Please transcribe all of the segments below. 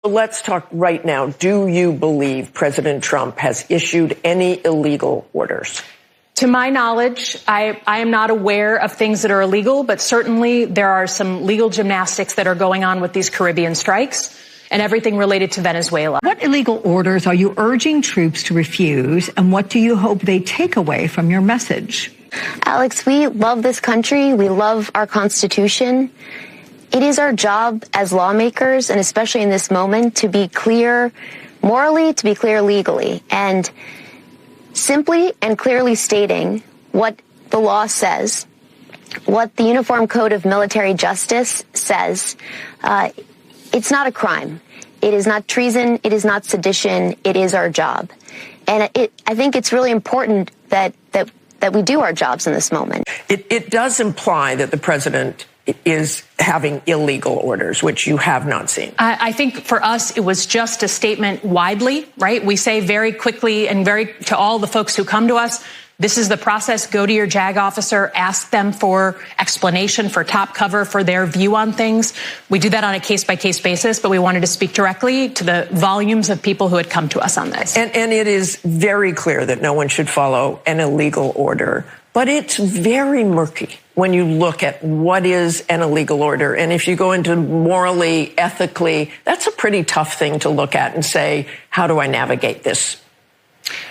Let's talk right now. Do you believe President Trump has issued any illegal orders? To my knowledge, I am not aware of things that are illegal, but certainly there are some legal gymnastics that are going on with these Caribbean strikes and everything related to Venezuela. What illegal orders are you urging troops to refuse, and what do you hope they take away from your message? Alex, we love this country. We love our Constitution. It is our job as lawmakers, and especially in this moment, to be clear morally, to be clear legally. And simply and clearly stating what the law says, what the Uniform Code of Military Justice says, it's not a crime. It is not treason. It is not sedition. It is our job. And I think it's really important that we do our jobs in this moment. It does imply that the president is having illegal orders, which you have not seen. I think for us, it was just a statement widely, right? We say very quickly and to all the folks who come to us, this is the process. Go to your JAG officer, ask them for explanation, for top cover, for their view on things. We do that on a case-by-case basis, but we wanted to speak directly to the volumes of people who had come to us on this. And it is very clear that no one should follow an illegal order, but it's very murky when you look at what is an illegal order. And if you go into morally, ethically, that's a pretty tough thing to look at and say, how do I navigate this?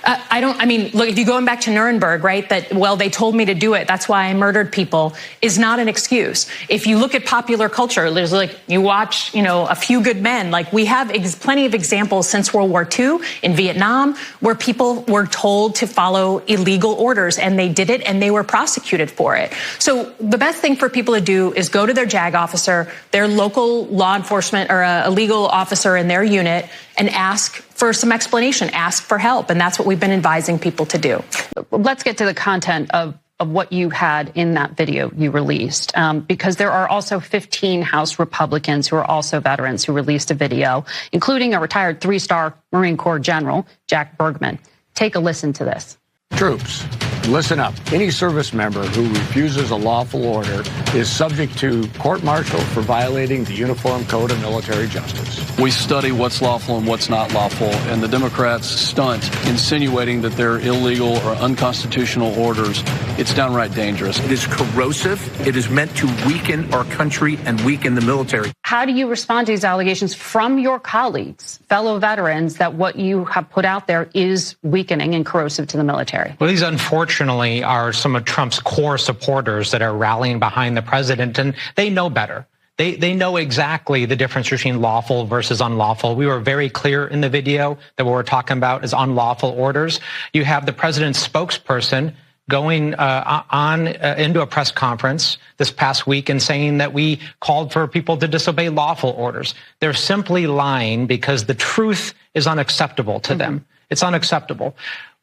Look, if you're going back to Nuremberg, right, that, well, they told me to do it, that's why I murdered people, is not an excuse. If you look at popular culture, there's you watch, A Few Good Men, we have plenty of examples since World War II in Vietnam where people were told to follow illegal orders and they did it and they were prosecuted for it. So the best thing for people to do is go to their JAG officer, their local law enforcement or a legal officer in their unit, and ask for some explanation, ask for help. And that's what we've been advising people to do. Let's get to the content of what you had in that video you released, because there are also 15 House Republicans who are also veterans who released a video, including a retired 3-star Marine Corps General, Jack Bergman. Take a listen to this. Troops, listen up. Any service member who refuses a lawful order is subject to court-martial for violating the Uniform Code of Military Justice. We study what's lawful and what's not lawful, and the Democrats stunt insinuating that they're illegal or unconstitutional orders. It's downright dangerous. It is corrosive. It is meant to weaken our country and weaken the military. How do you respond to these allegations from your colleagues, fellow veterans, that what you have put out there is weakening and corrosive to the military? Well, these unfortunately are some of Trump's core supporters that are rallying behind the president, and they know better. They know exactly the difference between lawful versus unlawful. We were very clear in the video that what we're talking about is unlawful orders. You have the president's spokesperson going into a press conference this past week and saying that we called for people to disobey lawful orders. They're simply lying because the truth is unacceptable to them. It's unacceptable.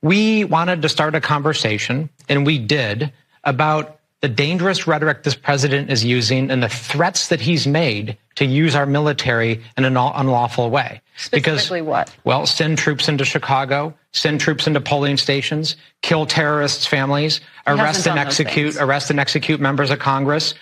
We wanted to start a conversation, and we did, about the dangerous rhetoric this president is using and the threats that he's made to use our military in an unlawful way. Specifically what? Well, send troops into Chicago, send troops into polling stations, kill terrorists' families, arrest and execute members of Congress.